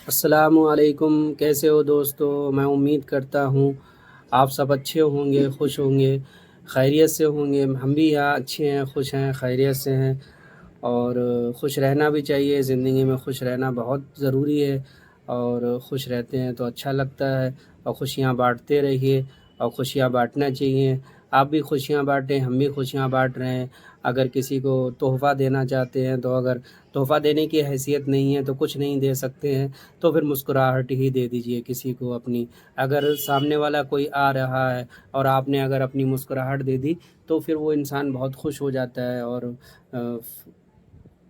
السلام علیکم، کیسے ہو دوستو؟ میں امید کرتا ہوں آپ سب اچھے ہوں گے، خوش ہوں گے، خیریت سے ہوں گے۔ ہم بھی یہاں اچھے ہیں، خوش ہیں، خیریت سے ہیں، اور خوش رہنا بھی چاہیے۔ زندگی میں خوش رہنا بہت ضروری ہے، اور خوش رہتے ہیں تو اچھا لگتا ہے، اور خوشیاں بانٹتے رہیے، اور خوشیاں بانٹنا چاہیے۔ آپ بھی خوشیاں بانٹیں، ہم بھی خوشیاں بانٹ رہے ہیں۔ اگر کسی کو تحفہ دینا چاہتے ہیں تو اگر تحفہ دینے کی حیثیت نہیں ہے تو کچھ نہیں دے سکتے ہیں، تو پھر مسکراہٹ ہی دے دیجئے کسی کو اپنی۔ اگر سامنے والا کوئی آ رہا ہے اور آپ نے اگر اپنی مسکراہٹ دے دی تو پھر وہ انسان بہت خوش ہو جاتا ہے، اور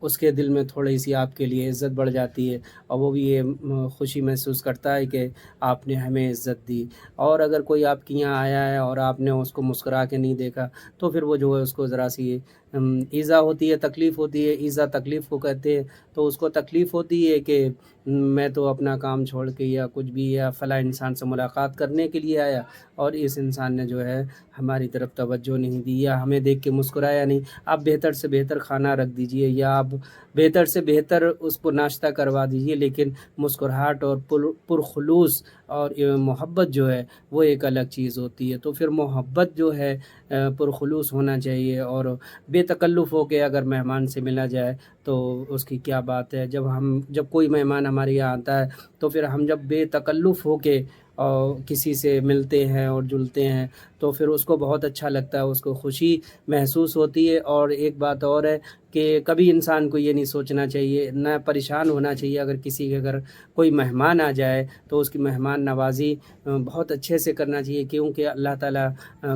اس کے دل میں تھوڑی سی آپ کے لیے عزت بڑھ جاتی ہے، اور وہ بھی یہ خوشی محسوس کرتا ہے کہ آپ نے ہمیں عزت دی۔ اور اگر کوئی آپ کے یہاں آیا ہے اور آپ نے اس کو مسکرا کے نہیں دیکھا تو پھر وہ جو ہے اس کو ذرا سی ایذا ہوتی ہے، تکلیف ہوتی ہے۔ ایذا تکلیف کو کہتے ہیں۔ تو اس کو تکلیف ہوتی ہے کہ میں تو اپنا کام چھوڑ کے یا کچھ بھی یا فلاں انسان سے ملاقات کرنے کے لیے آیا، اور اس انسان نے جو ہے ہماری طرف توجہ نہیں دی یا ہمیں دیکھ کے مسکرایا نہیں۔ آپ بہتر سے بہتر کھانا رکھ دیجئے، یا آپ بہتر سے بہتر اس کو ناشتہ کروا دیجئے، لیکن مسکراہٹ اور پرخلوص اور محبت جو ہے وہ ایک الگ چیز ہوتی ہے۔ تو پھر محبت جو ہے پرخلوص ہونا چاہیے، اور بے تکلف ہو کے اگر مہمان سے ملا جائے تو اس کی کیا بات ہے۔ جب کوئی مہمان ہمارے یہاں آتا ہے تو پھر ہم جب بے تکلف ہو کے کسی سے ملتے ہیں اور جلتے ہیں تو پھر اس کو بہت اچھا لگتا ہے، اس کو خوشی محسوس ہوتی ہے۔ اور ایک بات اور ہے کہ کبھی انسان کو یہ نہیں سوچنا چاہیے، نہ پریشان ہونا چاہیے اگر کسی کے گھر کوئی مہمان آ جائے تو اس کی مہمان نوازی بہت اچھے سے کرنا چاہیے، کیونکہ اللہ تعالیٰ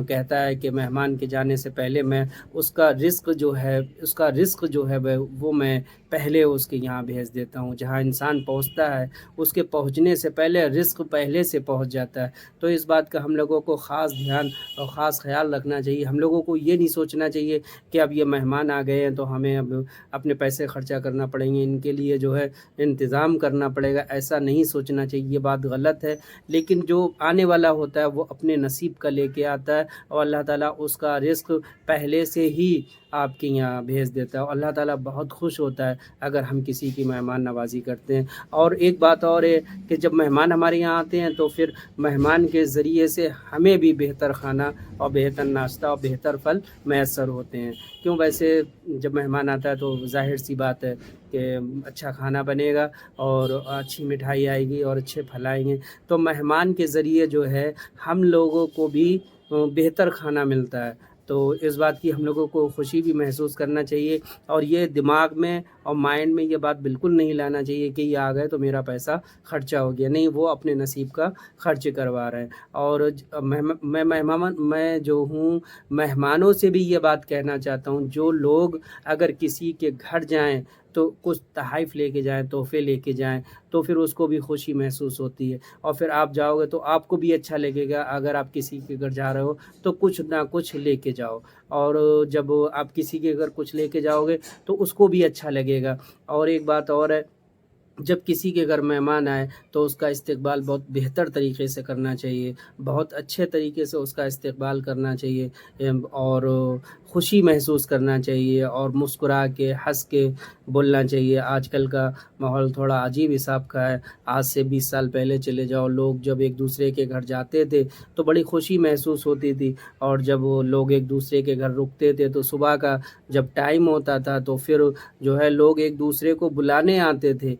کہتا ہے کہ مہمان کے جانے سے پہلے میں اس کا رزق جو ہے وہ میں پہلے اس کے یہاں بھیج دیتا ہوں۔ جہاں انسان پہنچتا ہے اس کے پہنچنے سے پہلے رزق پہلے سے پہنچ جاتا ہے۔ تو اس بات کا ہم لوگوں کو خاص دھیان اور خاص خیال رکھنا چاہیے۔ ہم لوگوں کو یہ نہیں سوچنا چاہیے کہ اب یہ مہمان آ گئے ہیں تو ہمیں اب اپنے پیسے خرچہ کرنا پڑیں گے، ان کے لیے جو ہے انتظام کرنا پڑے گا، ایسا نہیں سوچنا چاہیے۔ یہ بات غلط ہے۔ لیکن جو آنے والا ہوتا ہے وہ اپنے نصیب کا لے کے آتا ہے، اور اللہ تعالیٰ اس کا رزق پہلے سے ہی آپ کے یہاں بھیج دیتا ہے، اور اللہ تعالیٰ بہت خوش ہوتا ہے اگر ہم کسی کی مہمان نوازی کرتے ہیں۔ اور ایک بات اور ہے کہ جب مہمان ہمارے یہاں آتے ہیں تو پھر مہمان کے ذریعے سے ہمیں بھی بہتر کھانا اور بہتر ناشتہ اور بہتر پھل میسر ہوتے ہیں۔ کیوں؟ ویسے جب مہمان آتا ہے تو ظاہر سی بات ہے کہ اچھا کھانا بنے گا اور اچھی مٹھائی آئے گی اور اچھے پھل آئیں گے، تو مہمان کے ذریعے جو ہے ہم لوگوں کو بھی بہتر کھانا ملتا ہے۔ تو اس بات کی ہم لوگوں کو خوشی بھی محسوس کرنا چاہیے، اور یہ دماغ میں اور مائنڈ میں یہ بات بالکل نہیں لانا چاہیے کہ یہ آ گئے تو میرا پیسہ خرچہ ہو گیا۔ نہیں، وہ اپنے نصیب کا خرچ کروا رہے ہیں۔ اور میں جو ہوں مہمانوں سے بھی یہ بات کہنا چاہتا ہوں، جو لوگ اگر کسی کے گھر جائیں تو کچھ تحائف لے کے جائیں، تحفے لے کے جائیں، تو پھر اس کو بھی خوشی محسوس ہوتی ہے، اور پھر آپ جاؤ گے تو آپ کو بھی اچھا لگے گا۔ اگر آپ کسی کے گھر جا رہے ہو تو کچھ نہ کچھ لے کے جاؤ، اور جب آپ کسی کے گھر کچھ لے کے جاؤ گے تو اس کو بھی اچھا لگے گا۔ اور ایک بات اور ہے، جب کسی کے گھر مہمان آئے تو اس کا استقبال بہت بہتر طریقے سے کرنا چاہیے، بہت اچھے طریقے سے اس کا استقبال کرنا چاہیے، اور خوشی محسوس کرنا چاہیے، اور مسکرا کے ہنس کے بولنا چاہیے۔ آج کل کا ماحول تھوڑا عجیب حساب کا ہے۔ آج سے 20 سال پہلے چلے جاؤ، لوگ جب ایک دوسرے کے گھر جاتے تھے تو بڑی خوشی محسوس ہوتی تھی، اور جب وہ لوگ ایک دوسرے کے گھر رکتے تھے تو صبح کا جب ٹائم ہوتا تھا تو پھر جو ہے لوگ ایک دوسرے کو بلانے آتے تھے،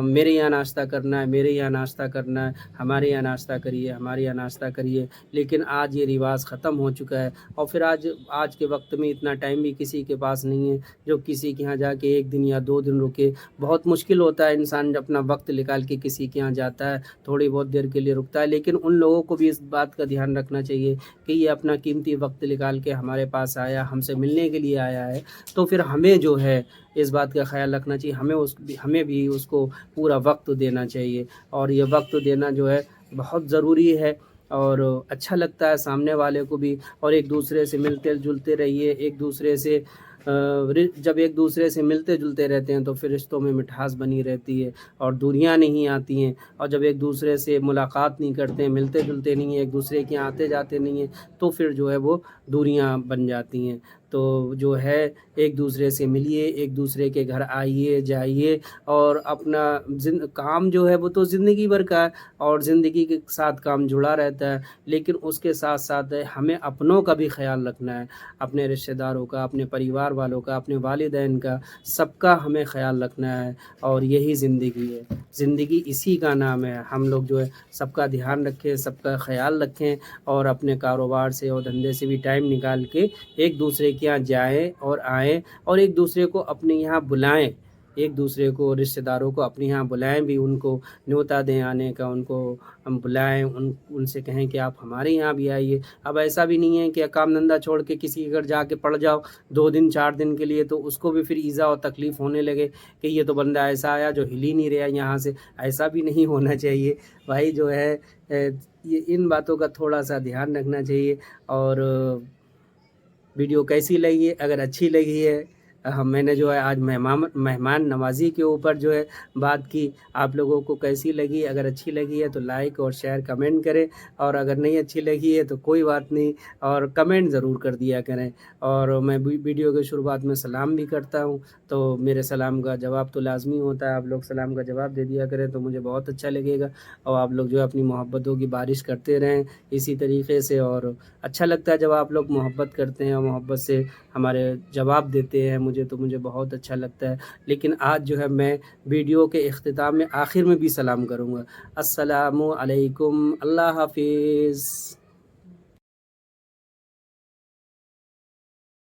میرے یہاں ناشتہ کرنا ہے، میرے یہاں ناشتہ کرنا ہے، ہمارے یہاں ناشتہ کریے، ہمارے یہاں ناشتہ کریے۔ لیکن آج یہ رواج ختم ہو چکا ہے، اور پھر آج کے وقت میں اتنا ٹائم بھی کسی کے پاس نہیں ہے جو کسی کے یہاں جا کے 1 دن یا 2 دن رکے۔ بہت مشکل ہوتا ہے انسان اپنا وقت نکال کے کسی کے یہاں جاتا ہے، تھوڑی بہت دیر کے لیے رکتا ہے، لیکن ان لوگوں کو بھی اس بات کا دھیان رکھنا چاہیے کہ یہ اپنا قیمتی وقت نکال کے ہمارے پاس آیا، ہم سے ملنے کے لیے آیا ہے، تو پھر ہمیں جو ہے اس بات کا خیال رکھنا چاہیے، ہمیں بھی اس کو پورا وقت دینا چاہیے۔ اور یہ وقت دینا جو ہے بہت ضروری ہے، اور اچھا لگتا ہے سامنے والے کو بھی۔ اور ایک دوسرے سے ملتے جلتے رہیے، ایک دوسرے سے جب ایک دوسرے سے ملتے جلتے رہتے ہیں تو پھر رشتوں میں مٹھاس بنی رہتی ہے اور دوریاں نہیں آتی ہیں۔ اور جب ایک دوسرے سے ملاقات نہیں کرتے ہیں، ملتے جلتے نہیں ہیں، ایک دوسرے کے یہاں آتے جاتے نہیں ہیں، تو پھر جو ہے وہ دوریاں بن جاتی ہیں۔ تو جو ہے ایک دوسرے سے ملیے، ایک دوسرے کے گھر آئیے جائیے، اور اپنا کام جو ہے وہ تو زندگی بھر کا ہے، اور زندگی کے ساتھ کام جڑا رہتا ہے، لیکن اس کے ساتھ ساتھ ہمیں اپنوں کا بھی خیال رکھنا ہے، اپنے رشتہ داروں کا، اپنے پریوار والوں کا، اپنے والدین کا، سب کا ہمیں خیال رکھنا ہے، اور یہی زندگی ہے۔ زندگی اسی کا نام ہے، ہم لوگ جو ہے سب کا دھیان رکھیں، سب کا خیال رکھیں، اور اپنے کاروبار سے اور دھندے سے بھی ٹائم نکال کے ایک دوسرے کے یہاں جائیں اور آئیں، اور ایک دوسرے کو اپنے یہاں بلائیں، ایک دوسرے کو رشتہ داروں کو اپنے یہاں بلائیں بھی، ان کو نیوتا دیں آنے کا، ان کو ہم بلائیں، ان سے کہیں کہ آپ ہمارے یہاں بھی آئیے۔ اب ایسا بھی نہیں ہے کہ کام دھندہ چھوڑ کے کسی کے گھر جا کے پڑ جاؤ 2 دن 4 دن کے لیے، تو اس کو بھی پھر ایذا اور تکلیف ہونے لگے کہ یہ تو بندہ ایسا آیا جو ہل ہی نہیں رہا یہاں سے۔ ایسا بھی نہیں ہونا چاہیے بھائی، جو ہے یہ ان باتوں کا تھوڑا سا دھیان رکھنا چاہیے۔ اور ویڈیو کیسی لگی ہے؟ اگر اچھی لگی ہے، میں نے جو ہے آج مہمان نوازی کے اوپر جو ہے بات کی، آپ لوگوں کو کیسی لگی؟ اگر اچھی لگی ہے تو لائک اور شیئر کمنٹ کریں، اور اگر نہیں اچھی لگی ہے تو کوئی بات نہیں، اور کمنٹ ضرور کر دیا کریں۔ اور میں ویڈیو کے شروعات میں سلام بھی کرتا ہوں، تو میرے سلام کا جواب تو لازمی ہوتا ہے، آپ لوگ سلام کا جواب دے دیا کریں تو مجھے بہت اچھا لگے گا، اور آپ لوگ جو ہے اپنی محبتوں کی بارش کرتے رہیں اسی طریقے سے۔ اور اچھا لگتا ہے جب آپ لوگ محبت کرتے ہیں اور محبت سے ہمارے جواب دیتے ہیں، مجھے بہت اچھا لگتا ہے۔ لیکن آج جو ہے میں ویڈیو کے اختتام میں آخر میں بھی سلام کروں گا۔ السلام علیکم، اللہ حافظ۔